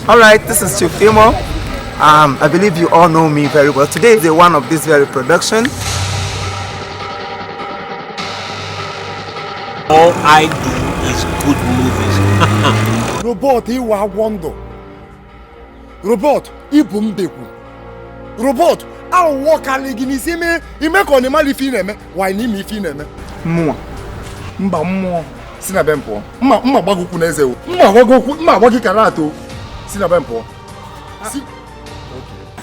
Alright, this is Chief Imo. I believe you all know me very well. Today is the one of this very production. All I do is good movies. Robot, you are wonder. Robot, Ibu Mbeku. Robot, I'll walk a leg in his email. You make on the money fineme. Why need me fineme? More. Mba Sinabempo. Mma Baguku Nezeo. Mma Wagi Karato. Sinabempo.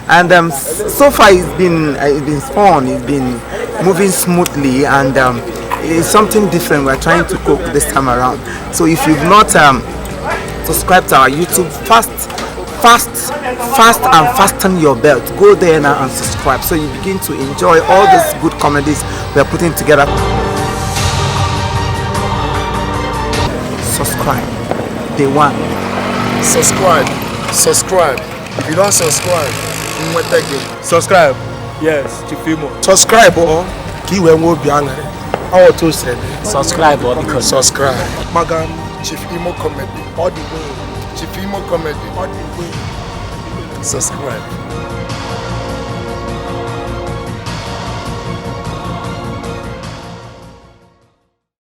And so far it's been fun. It's been moving smoothly, and it's something different we're trying to cook this time around. So if you've not subscribed to our YouTube, fast and fasten your belt. Go there now and subscribe, so you begin to enjoy all these good comedies we're putting together. Subscribe. Day one. Subscribe. If you don't subscribe, you won't take it. Subscribe. Yes, Chief Imo. Subscribe or Kiwe will be angry. Our two said Subscribe because subscribe. Magam Chief Imo Comedy. All the way. Chief Imo Comedy. All the way. Subscribe.